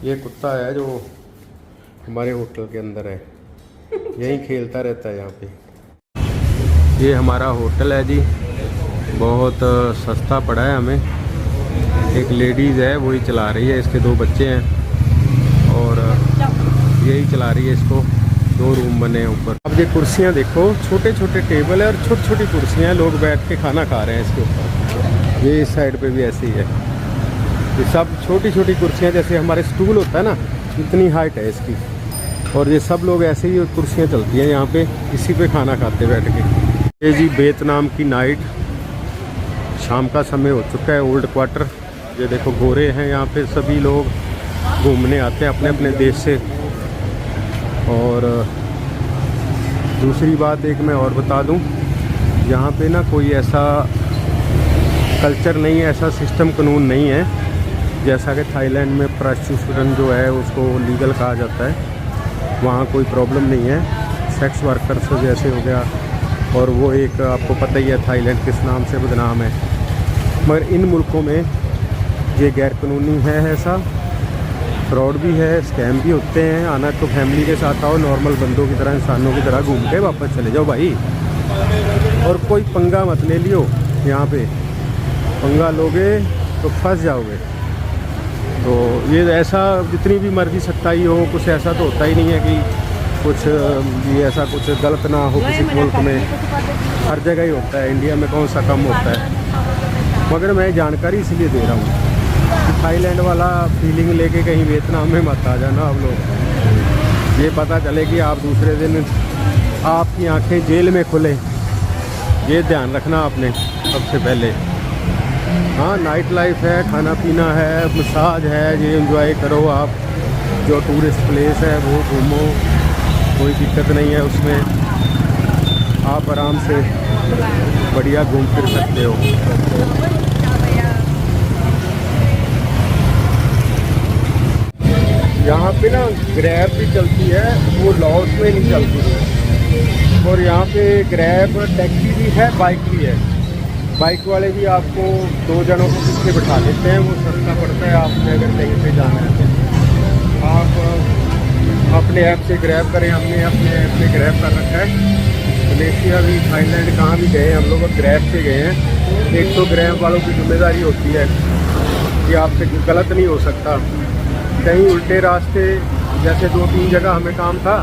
ये कुत्ता है जो हमारे होटल के अंदर है, यहीं खेलता रहता है यहाँ पे। ये हमारा होटल है जी, बहुत सस्ता पड़ा है हमें। एक लेडीज़ है वही चला रही है, इसके 2 बच्चे हैं और यही चला रही है इसको। 2 रूम बने हैं ऊपर। अब ये कुर्सियाँ देखो, छोटे छोटे टेबल है और छोटी छोटी कुर्सियाँ, लोग बैठ के खाना खा रहे हैं इसके ऊपर। ये इस साइड पे भी ऐसे ही है, ये सब छोटी छोटी कुर्सियाँ, जैसे हमारे स्टूल होता है ना, इतनी हाइट है इसकी। और ये सब लोग ऐसे ही कुर्सियाँ चलती हैं यहाँ पे, इसी पे खाना खाते बैठ के। ये जी वियतनाम की नाइट, शाम का समय हो चुका है। ओल्ड क्वार्टर, ये देखो गोरे हैं यहाँ पे, सभी लोग घूमने आते हैं अपने अपने देश से। और दूसरी बात एक मैं और बता दूं, यहाँ पे ना कोई ऐसा कल्चर नहीं है, ऐसा सिस्टम कानून नहीं है जैसा कि थाईलैंड में प्रोस्टिट्यूशन जो है उसको लीगल कहा जाता है। वहाँ कोई प्रॉब्लम नहीं है, सेक्स वर्कर्स जैसे हो गया। और वो एक आपको पता ही है थाईलैंड किस नाम से बदनाम है। मगर इन मुल्कों में ये गैर कानूनी है, ऐसा फ्रॉड भी है, स्कैम भी होते हैं। आना तो फैमिली के साथ आओ, नॉर्मल बंदों की तरह, इंसानों की तरह घूम के वापस चले जाओ भाई। और कोई पंगा मत ले लियो, यहाँ पे पंगा लोगे तो फंस जाओगे। तो ये ऐसा जितनी भी मर्जी सख्ताई हो, कुछ ऐसा तो होता ही नहीं है कि कुछ ये ऐसा कुछ गलत ना हो किसी मुल्क में। हर जगह ही होता है, इंडिया में कौन सा कम होता है। मगर मैं जानकारी इसलिए दे रहा हूँ कि थाईलैंड वाला फीलिंग लेके कहीं वियतनाम में मत आ जाना आप लोग। ये पता चले कि आप दूसरे दिन आपकी आंखें जेल में खुले, ये ध्यान रखना आपने सबसे पहले। हाँ, नाइट लाइफ है, खाना पीना है, मसाज है, ये एंजॉय करो आप। जो टूरिस्ट प्लेस है वो घूमो, कोई दिक्कत नहीं है उसमें। आप आराम से बढ़िया घूम फिर सकते हो। यहाँ पे ना ग्रैब भी चलती है, वो लॉस में नहीं चलती। और यहाँ पे ग्रैब टैक्सी भी है, बाइक भी है। बाइक वाले भी आपको 2 जनों को पीछे बिठा लेते हैं, वो सस्ता पड़ता है। आपने अगर कहीं पे जाना है तो आप अपने ऐप से ग्रैब करें। हमने अपने ऐप में ग्रैब कर रखा है। मलेशिया भी, थाईलैंड कहाँ भी गए हम लोग ग्रैब से गए हैं। एक तो ग्रैब वालों की जिम्मेदारी होती है कि आपसे गलत नहीं हो सकता। कहीं उल्टे रास्ते, जैसे 2-3 जगह हमें काम था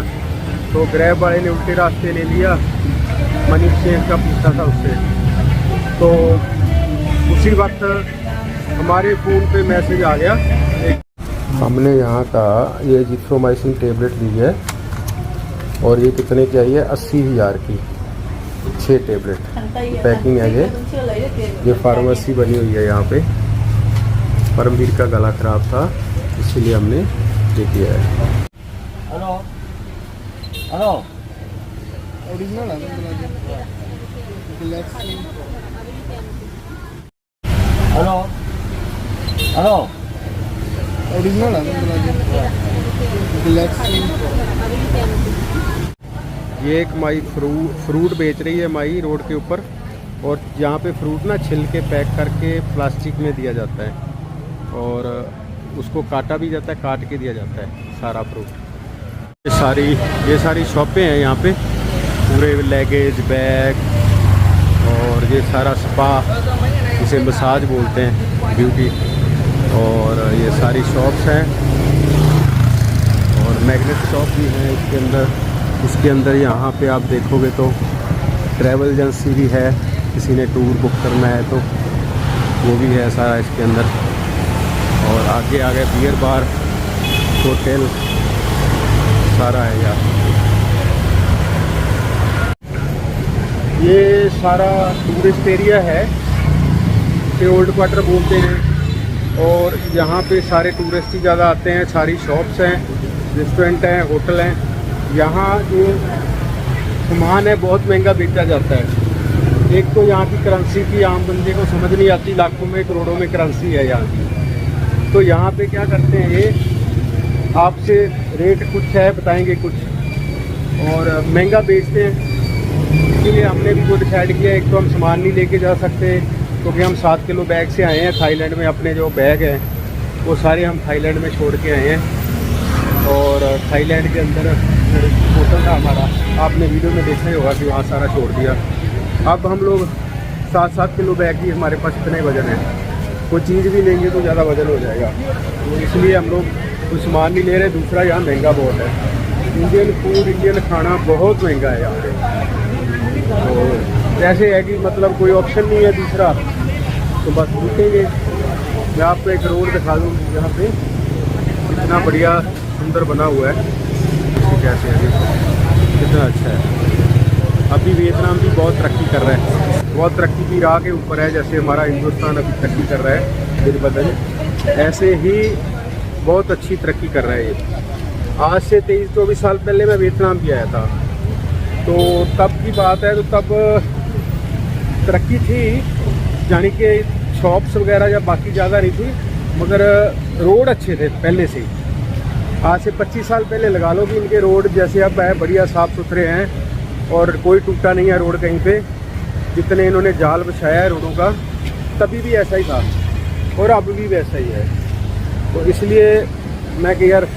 तो ग्रैब वाले ने उल्टे रास्ते ले लिया, मनी एक्सचेंज का पूछा था उससे, तो उसी वक्त हमारे फ़ोन पे मैसेज आ गया। हमने यहाँ का ये जिथ्रोमाइसिन टेबलेट ली है और ये कितने की आई है? 80,000 की 6 टेबलेट पैकिंग है। ये फार्मेसी बनी हुई है यहाँ पे। परमवीर का गला ख़राब था इसीलिए हमने ये किया है। हेलो हेलो, ओरिजिनल है हेलो हेलो, ओरिजिनल है। ये एक माई फ्रूट बेच रही है माई रोड के ऊपर। और यहाँ पे फ्रूट ना छिल के पैक करके प्लास्टिक में दिया जाता है और उसको काटा भी जाता है, काट के दिया जाता है सारा फ्रूट। ये सारी शॉपें हैं यहाँ पे, पूरे लगेज बैग और ये सारा स्पा, इसे मसाज बोलते हैं, ब्यूटी। और ये सारी शॉप्स हैं और मैग्नेट शॉप भी है इसके अंदर। इसके अंदर यहाँ पे आप देखोगे तो ट्रैवल एजेंसी भी है, किसी ने टूर बुक करना है तो वो भी है सारा इसके अंदर। और आगे आगे बियर बार, होटल सारा है यार। ये सारा टूरिस्ट एरिया है, ये ओल्ड क्वार्टर बोलते हैं। और यहाँ पे सारे टूरिस्ट ही ज़्यादा आते हैं। सारी शॉप्स हैं, रेस्टोरेंट हैं, होटल हैं। यहाँ जो सामान है बहुत महंगा बेचा जाता है। एक तो यहाँ की करेंसी की आम बंदे को समझ नहीं आती, लाखों में करोड़ों में करेंसी है यहाँ की। तो यहाँ पे क्या करते हैं, ये आपसे रेट कुछ है बताएंगे कुछ और महंगा बेचते हैं। इसीलिए हमने भी वो डिसाइड किया, एक तो हम सामान नहीं लेके जा सकते क्योंकि हम 7 किलो बैग से आए हैं थाईलैंड में। अपने जो बैग है वो सारे हम थाईलैंड में छोड़ के आए हैं। और थाईलैंड के अंदर होटल था हमारा, आपने वीडियो में देखा ही होगा कि वहाँ सारा छोड़ दिया। अब हम लोग 7-7 किलो बैग ही हमारे पास इतने वज़न है, कोई चीज़ भी लेंगे तो ज़्यादा वज़न हो जाएगा, तो इसलिए हम लोग कुछ सामान नहीं ले रहे। दूसरा यहाँ महंगा बहुत है, इंडियन फूड, इंडियन खाना बहुत महंगा है यहाँ पे। तो ऐसे है कि मतलब कोई ऑप्शन नहीं है दूसरा, तो बस रुकेंगे। मैं आपको एक रोड दिखा दूँ यहाँ पे, इतना बढ़िया सुंदर बना हुआ है, कैसे है, कितना अच्छा है। अभी वियतनाम भी बहुत तरक्की कर रहा है, बहुत तरक्की की राह के ऊपर है। जैसे हमारा हिंदुस्तान अभी तरक्की कर रहा है दिन ब दिन, ऐसे ही बहुत अच्छी तरक्की कर रहा है ये। आज से 23-24 साल पहले मैं वियतनाम भी आया था, तो तब की बात है, तो तब तरक्की थी, यानी कि शॉप्स वगैरह या बाकी ज़्यादा नहीं थी, मगर रोड अच्छे थे पहले से। आज से 25 साल पहले लगा लो कि इनके रोड जैसे अब है, बढ़िया साफ़ सुथरे हैं और कोई टूटा नहीं है रोड कहीं पे। जितने इन्होंने जाल बिछाया है रोडों का, तभी भी ऐसा ही था और अब भी वैसा ही है। तो इसलिए मैं कि यार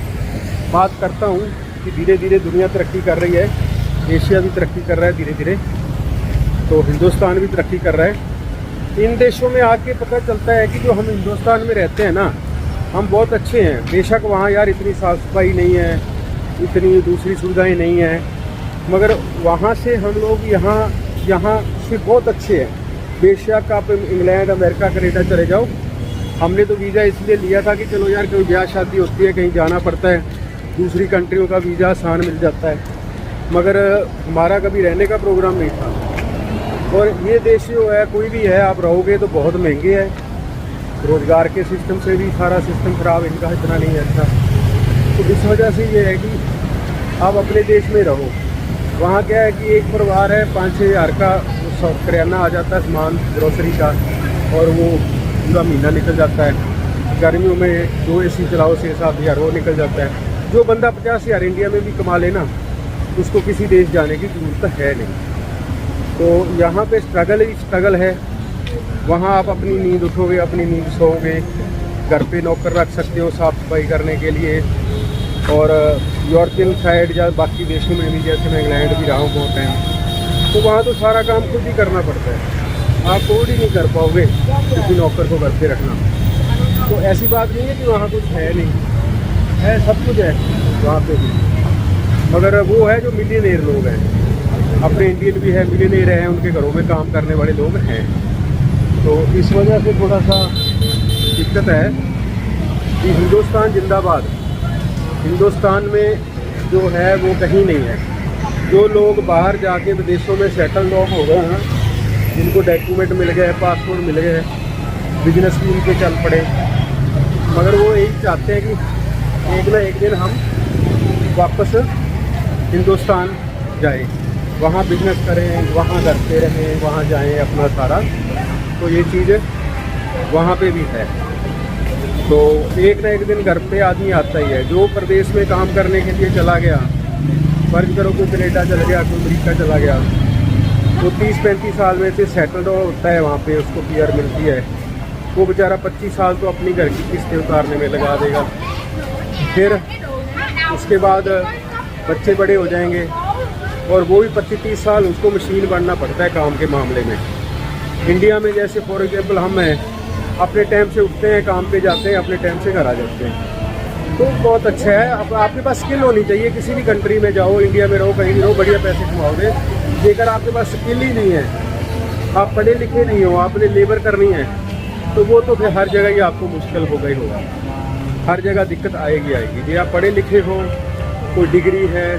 बात करता हूँ कि धीरे धीरे दुनिया तरक्की कर रही है, एशिया भी तरक्की कर रहा है धीरे धीरे, तो हिंदुस्तान भी तरक्की कर रहा है। इन देशों में आके पता चलता है कि जो हम हिंदुस्तान में रहते हैं ना, हम बहुत अच्छे हैं। बेशक वहाँ यार इतनी साफ़ सफाई नहीं है, इतनी दूसरी सुविधाएं नहीं हैं, मगर वहाँ से हम लोग यहाँ से बहुत अच्छे हैं। बेशक आप इंग्लैंड, अमेरिका, कनाडा चले जाओ, हमने तो वीज़ा इसलिए लिया था कि चलो यार कोई ब्याह शादी होती है, कहीं जाना पड़ता है, दूसरी कंट्रियों का वीज़ा आसान मिल जाता है, मगर हमारा कभी रहने का प्रोग्राम नहीं था। और ये देश जो है, कोई भी है, आप रहोगे तो बहुत महंगे है, रोज़गार के सिस्टम से भी सारा सिस्टम ख़राब, इनका इतना नहीं है अच्छा। तो इस वजह से ये है कि आप अपने देश में रहो। वहाँ क्या है कि एक परिवार है, 5-6 हज़ार का किराना आ जाता है, सामान ग्रोसरी का, और वो पूरा महीना निकल जाता है। गर्मियों में 2 AC चलाओ, 6-7 हज़ार वो निकल जाता है। जो बंदा 50 हज़ार इंडिया में भी कमा लेना, उसको किसी देश जाने की ज़रूरत है नहीं। तो यहाँ पे स्ट्रगल ही स्ट्रगल है। वहाँ आप अपनी नींद उठोगे, अपनी नींद सोओगे, घर पे नौकर रख सकते हो साफ़ सफाई करने के लिए। और यूरोपियन साइड या बाकी देशों में भी, जैसे मैं इंग्लैंड भी रहा हूँ बहुत टाइम, तो वहाँ तो सारा काम खुद ही करना पड़ता है, आप खुद ही नहीं कर पाओगे किसी नौकर को घर पे रखना। तो ऐसी बात नहीं है कि वहाँ कुछ है नहीं, है, सब कुछ है वहाँ पे भी, मगर वो है जो मिलियनेयर लोग हैं, अपने इंडियन भी है, मिलियनेयर हैं, उनके घरों में काम करने वाले लोग हैं। तो इस वजह से थोड़ा सा दिक्कत है कि हिंदुस्तान जिंदाबाद, हिंदुस्तान में जो है वो कहीं नहीं है। जो लोग बाहर जाके विदेशों में सेटल लोग हो गए हैं, जिनको डॉक्यूमेंट मिल गए, पासपोर्ट मिल गए, बिजनेस भी उनके चल पड़े, मगर वो यही चाहते हैं कि एक ना एक दिन हम वापस हिंदुस्तान जाएं, वहाँ बिजनेस करें, वहाँ करते रहें, वहाँ जाएं अपना सारा। तो ये चीज़ वहाँ पे भी है। तो एक ना एक दिन घर पे आदमी आता ही है। जो प्रदेश में काम करने के लिए चला गया, फर्ज करो कोई कनाडा चला गया, कोई अमेरिका चला गया, तो 30-35 साल में से सेटल्ड होता है वहाँ पे, उसको PR मिलती है। वो बेचारा 25 साल तो अपनी घर की किस्तें उतारने में लगा देगा। फिर उसके बाद बच्चे बड़े हो जाएंगे और वो भी 25-30 साल उसको मशीन बनना पड़ता है काम के मामले में। इंडिया में जैसे फॉर एग्जांपल हम हैं, अपने टाइम से उठते हैं, काम पे जाते हैं, अपने टाइम से घर आ जाते हैं, तो बहुत अच्छा है। अब आपके पास स्किल होनी चाहिए। किसी भी कंट्री में जाओ, इंडिया में रहो, कहीं भी रहो, बढ़िया पैसे कमाओगे। जेकर आपके पास स्किल ही नहीं है, आप पढ़े लिखे नहीं हो, आपने लेबर करनी है, तो वो तो फिर हर जगह ही आपको मुश्किल होगा ही होगा, हर जगह दिक्कत आएगी आएगी। यदि आप पढ़े लिखे हो, कोई डिग्री है,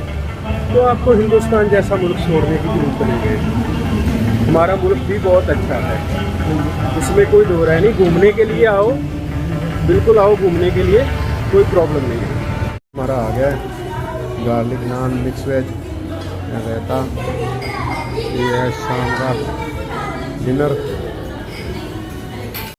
तो आपको हिंदुस्तान जैसा मुल्क छोड़ने की जरूरत नहीं है। हमारा मुल्क भी बहुत अच्छा है, इसमें कोई दो राय नहीं। घूमने के लिए आओ, बिल्कुल आओ घूमने के लिए, कोई प्रॉब्लम नहीं है। हमारा आ गया गार्लिक नान, मिक्स वेज, रायता, ये है शाम का डिनर।